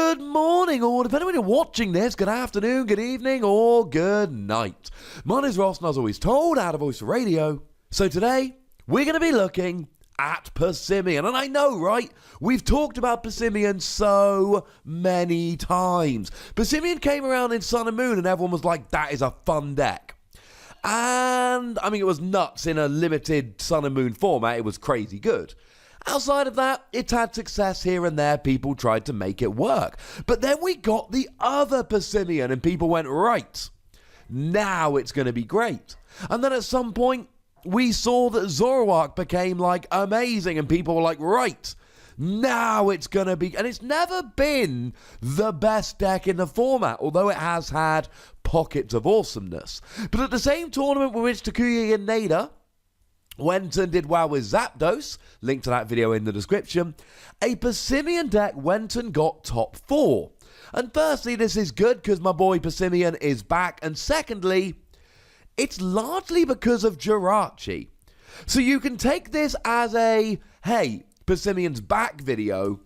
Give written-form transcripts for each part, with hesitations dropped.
Good morning, or depending on when you're watching this, good afternoon, good evening, or good night. My name is Ross, and as always told, out of Voice for Radio. So today, we're going to be looking at Passimian. And I know, right? We've talked about Passimian so many times. Passimian came around in Sun and Moon, and everyone was like, that is a fun deck. And, I mean, it was nuts in a limited Sun and Moon format. It was crazy good. Outside of that, it had success here and there. People tried to make it work. But then we got the other Passimian, and people went, right, now it's going to be great. And then at some point, we saw that Zoroark became, like, amazing, and people were like, right, now it's going to be... And it's never been the best deck in the format, although it has had pockets of awesomeness. But at the same tournament with which Takuya and Nada went and did well with Zapdos, link to that video in the description, a Passimian deck went and got top 4. And firstly, this is good because my boy Passimian is back, and secondly, it's largely because of Jirachi. So you can take this as a, hey, Passimian's back video,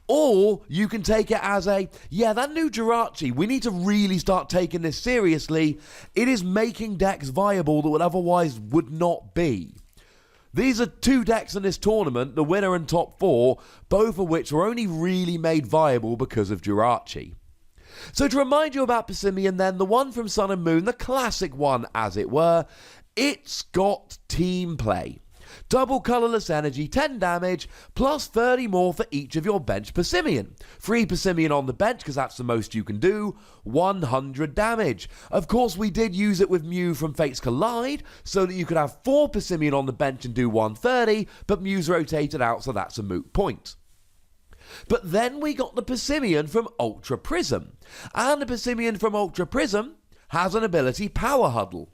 or you can take it as a, yeah, that new Jirachi, we need to really start taking this seriously. It is making decks viable that would otherwise would not be. These are two decks in this tournament, the winner and top 4, both of which were only really made viable because of Jirachi. So to remind you about Passimian then, the one from Sun and Moon, the classic one as it were, it's got team play. Double colourless energy, 10 damage, plus 30 more for each of your bench Passimian. Free Passimian on the bench, because that's the most you can do, 100 damage. Of course, we did use it with Mew from Fates Collide, so that you could have 4 Passimian on the bench and do 130, but Mew's rotated out, so that's a moot point. But then we got the Passimian from Ultra Prism. And the Passimian from Ultra Prism has an ability, Power Huddle.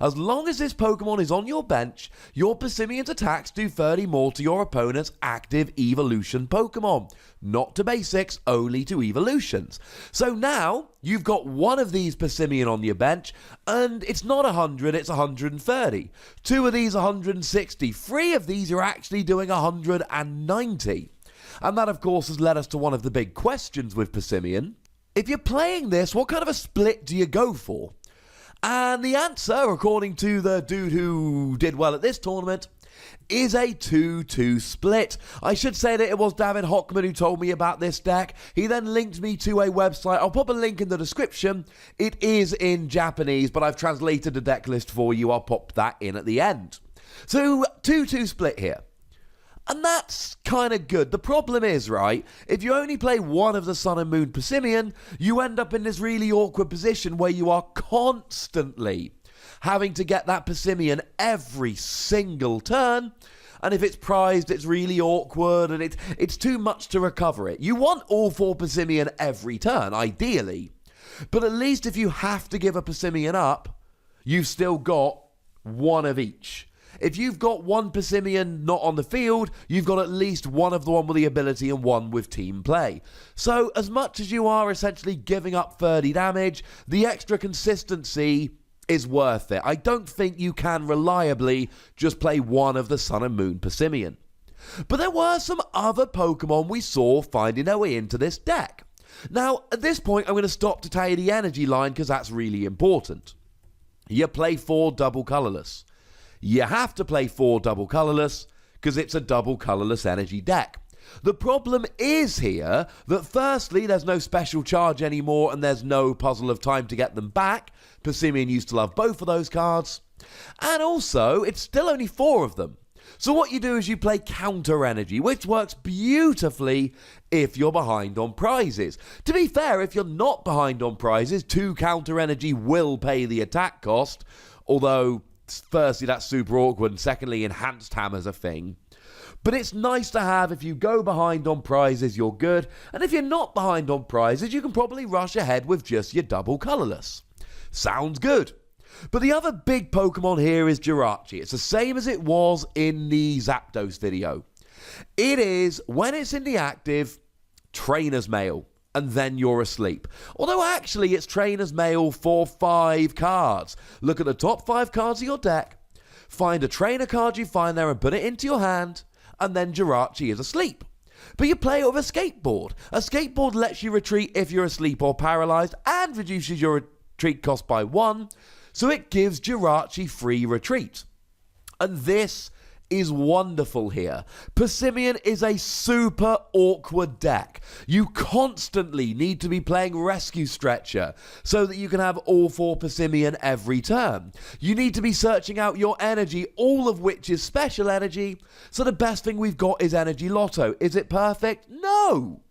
As long as this Pokemon is on your bench, your Passimian's attacks do 30 more to your opponent's active evolution Pokemon. Not to basics, only to evolutions. So now, you've got one of these Passimian on your bench, and it's not 100, it's 130. 2 of these 160. 3 of these are actually doing 190. And that, of course, has led us to one of the big questions with Passimian. If you're playing this, what kind of a split do you go for? And the answer, according to the dude who did well at this tournament, is a 2-2 split. I should say that it was David Hochmann who told me about this deck. He then linked me to a website. I'll pop a link in the description. It is in Japanese, but I've translated the deck list for you. I'll pop that in at the end. So, 2-2 split here. And that's kind of good. The problem is, right, if you only play one of the Sun and Moon Passimian, you end up in this really awkward position where you are constantly having to get that Passimian every single turn. And if it's prized, it's really awkward, and it's too much to recover it. You want all 4 Passimian every turn, ideally. But at least if you have to give a Passimian up, you've still got one of each. If you've got one Passimian not on the field, you've got at least one of the one with the ability and one with team play. So as much as you are essentially giving up 30 damage, the extra consistency is worth it. I don't think you can reliably just play one of the Sun and Moon Passimian. But there were some other Pokemon we saw finding their way into this deck. Now, at this point, I'm going to stop to tell you the energy line because that's really important. You play 4 double colourless. You have to play 4 double colourless because it's a double colourless energy deck. The problem is here that firstly, there's no special charge anymore and there's no puzzle of time to get them back. Passimian used to love both of those cards. And also, it's still only 4 of them. So what you do is you play counter energy, which works beautifully if you're behind on prizes. To be fair, if you're not behind on prizes, 2 counter energy will pay the attack cost, although firstly, that's super awkward, and secondly, enhanced hammer's a thing. But it's nice to have. If you go behind on prizes, you're good. And if you're not behind on prizes, you can probably rush ahead with just your double colourless. Sounds good. But the other big Pokemon here is Jirachi. It's the same as it was in the Zapdos video. It is, when it's in the active, Trainer's Mail. And then you're asleep. Although actually it's Trainer's Mail for 5 cards. Look at the top 5 cards of your deck, find a trainer card you find there and put it into your hand, and then Jirachi is asleep. But you play it with a skateboard. A skateboard lets you retreat if you're asleep or paralyzed and reduces your retreat cost by 1, so it gives Jirachi free retreat. And this is wonderful here. Passimian is a super awkward deck. You constantly need to be playing Rescue Stretcher so that you can have all 4 Passimian every turn. You need to be searching out your energy, all of which is special energy, so the best thing we've got is Energy Lotto. Is it perfect? No!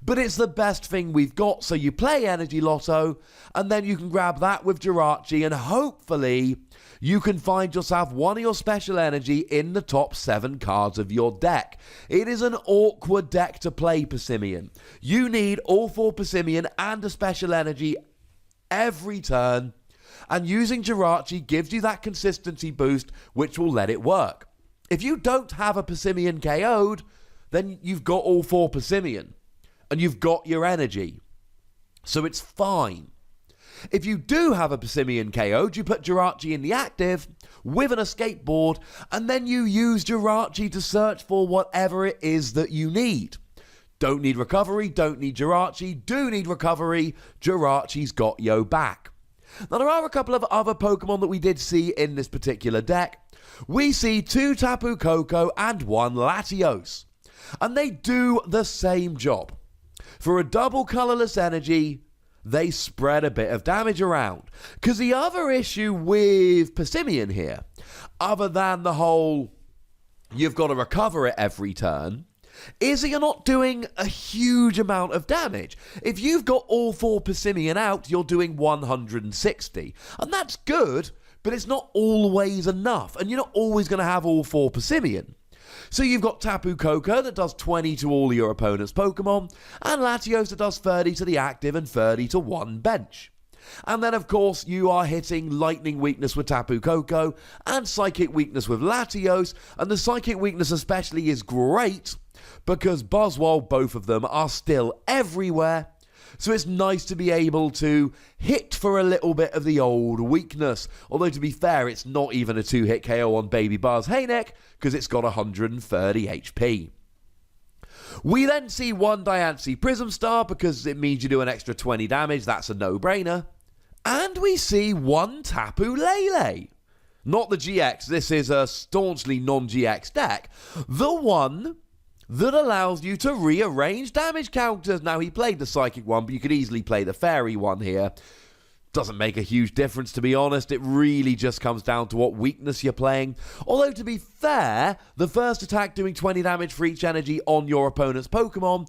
But it's the best thing we've got, so you play Energy Lotto, and then you can grab that with Jirachi, and hopefully you can find yourself one of your special energy in the top 7 cards of your deck. It is an awkward deck to play, Passimian. You need all 4 Passimian and a special energy every turn, and using Jirachi gives you that consistency boost which will let it work. If you don't have a Passimian KO'd, then you've got all 4 Passimian, and you've got your energy. So it's fine. If you do have a Passimian KO'd, you put Jirachi in the active with an escape board, and then you use Jirachi to search for whatever it is that you need. Don't need recovery, don't need Jirachi, do need recovery, Jirachi's got your back. Now there are a couple of other Pokemon that we did see in this particular deck. We see 2 Tapu Koko and 1 Latios, and they do the same job. For a double colourless energy, they spread a bit of damage around. Because the other issue with Passimian here, other than the whole you've got to recover it every turn, is that you're not doing a huge amount of damage. If you've got all 4 Passimian out, you're doing 160. And that's good, but it's not always enough. And you're not always going to have all 4 Passimian. So you've got Tapu Koko that does 20 to all your opponent's Pokemon, and Latios that does 30 to the active and 30 to 1 bench. And then of course you are hitting Lightning Weakness with Tapu Koko and Psychic Weakness with Latios, and the Psychic Weakness especially is great because Buzzwole, both of them, are still everywhere. So it's nice to be able to hit for a little bit of the old weakness. Although to be fair, it's not even a 2-hit KO on Baby Buzz Hayneck because it's got 130 HP. We then see 1 Diancie Prism Star because it means you do an extra 20 damage. That's a no-brainer. And we see 1 Tapu Lele. Not the GX. This is a staunchly non-GX deck. The one that allows you to rearrange damage counters. Now, he played the Psychic one, but you could easily play the Fairy one here. Doesn't make a huge difference, to be honest. It really just comes down to what weakness you're playing. Although, to be fair, the first attack doing 20 damage for each energy on your opponent's Pokemon,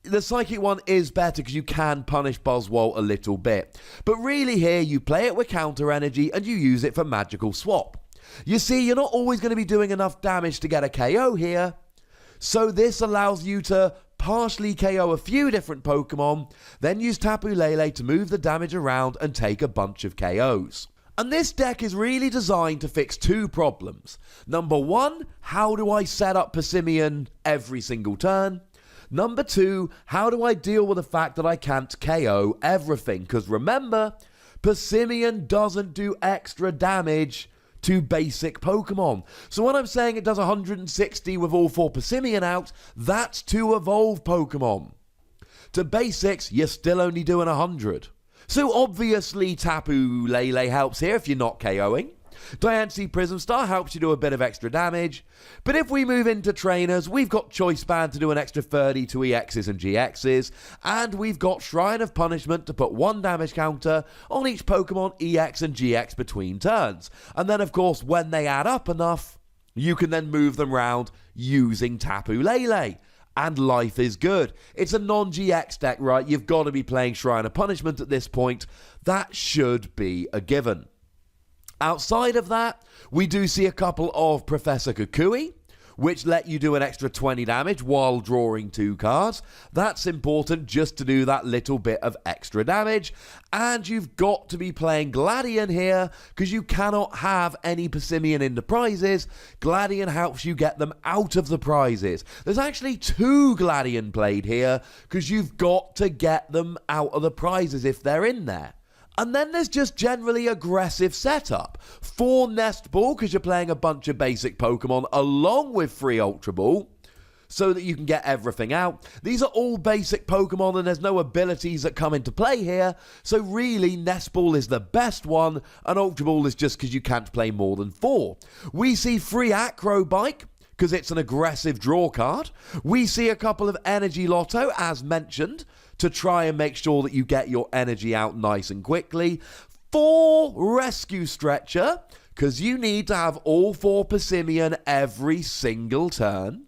the Psychic one is better because you can punish Buzzwole a little bit. But really here, you play it with counter energy and you use it for magical swap. You see, you're not always going to be doing enough damage to get a KO here. So this allows you to partially KO a few different Pokemon, then use Tapu Lele to move the damage around and take a bunch of KOs. And this deck is really designed to fix 2 problems. Number 1, how do I set up Passimian every single turn? Number 2, how do I deal with the fact that I can't KO everything? Because remember, Passimian doesn't do extra damage to basic Pokemon. So when I'm saying it does 160 with all 4 Passimian out, that's to evolve Pokemon. To basics, you're still only doing 100. So obviously Tapu Lele helps here if you're not KOing. Diancie Prism Star helps you do a bit of extra damage. But if we move into trainers, we've got Choice Band to do an extra 30 to EXs and GXs. And we've got Shrine of Punishment to put 1 damage counter on each Pokemon EX and GX between turns. And then of course when they add up enough, you can then move them round using Tapu Lele. And life is good. It's a non-GX deck, right? You've got to be playing Shrine of Punishment at this point. That should be a given. Outside of that, we do see a couple of Professor Kukui, which let you do an extra 20 damage while drawing 2 cards. That's important just to do that little bit of extra damage. And you've got to be playing Gladion here because you cannot have any Passimian in the prizes. Gladion helps you get them out of the prizes. There's actually 2 Gladion played here because you've got to get them out of the prizes if they're in there. And then there's just generally aggressive setup. 4 Nest Ball, because you're playing a bunch of basic Pokemon along with 3 Ultra Ball. so that you can get everything out. These are all basic Pokemon and there's no abilities that come into play here, so really Nest Ball is the best one and Ultra Ball is just because you can't play more than 4. We see free Acro Bike because it's an aggressive draw card. We see a couple of Energy Lotto as mentioned to try and make sure that you get your energy out nice and quickly. 4 Rescue Stretcher because you need to have all 4 Passimian every single turn.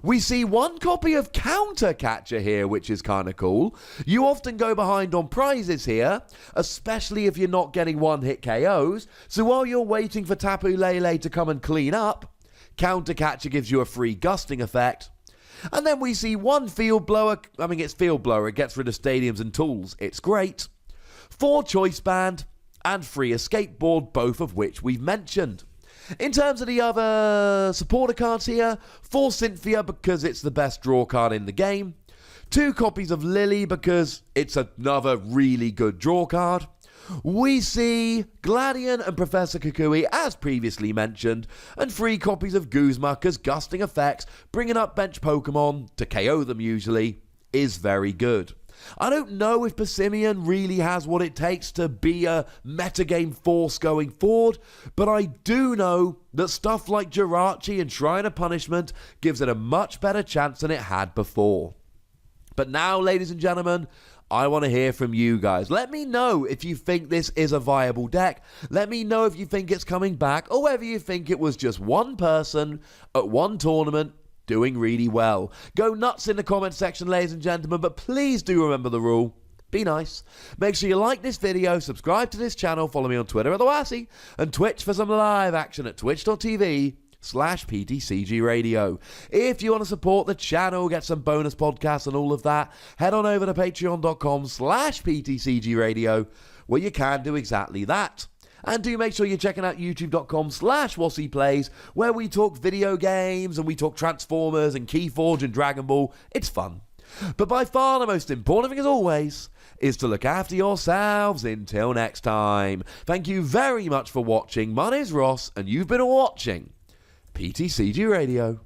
We see 1 copy of Counter Catcher here, which is kind of cool. You often go behind on prizes here, especially if you're not getting one-hit KOs. So while you're waiting for Tapu Lele to come and clean up, Counter Catcher gives you a free gusting effect. And then we see 1 Field Blower. I mean, it's Field Blower. It gets rid of stadiums and tools. It's great. 4 Choice Band and free Escape Board, both of which we've mentioned. In terms of the other supporter cards here, 4 Cynthia because it's the best draw card in the game. 2 copies of Lily because it's another really good draw card. We see Gladion and Professor Kukui as previously mentioned, and 3 copies of Guzma because gusting effects, bringing up bench Pokemon to KO them usually, is very good. I don't know if Passimian really has what it takes to be a metagame force going forward, but I do know that stuff like Jirachi and Shrine of Punishment gives it a much better chance than it had before. But now, ladies and gentlemen, I want to hear from you guys. Let me know if you think this is a viable deck. Let me know if you think it's coming back, or whether you think it was just one person at one tournament doing really well. Go nuts in the comment section, ladies and gentlemen, but please do remember the rule. Be nice. Make sure you like this video, subscribe to this channel, follow me on Twitter at TheWassy, and Twitch for some live action at twitch.tv/PTCGRadio. If you want to support the channel, get some bonus podcasts and all of that, head on over to patreon.com/PTCGRadio, where you can do exactly that. And do make sure you're checking out youtube.com/WassyPlays, where we talk video games and we talk Transformers and Keyforge and Dragon Ball. It's fun. But by far the most important thing, as always, is to look after yourselves until next time. Thank you very much for watching. My name's Ross, and you've been watching PTCG Radio.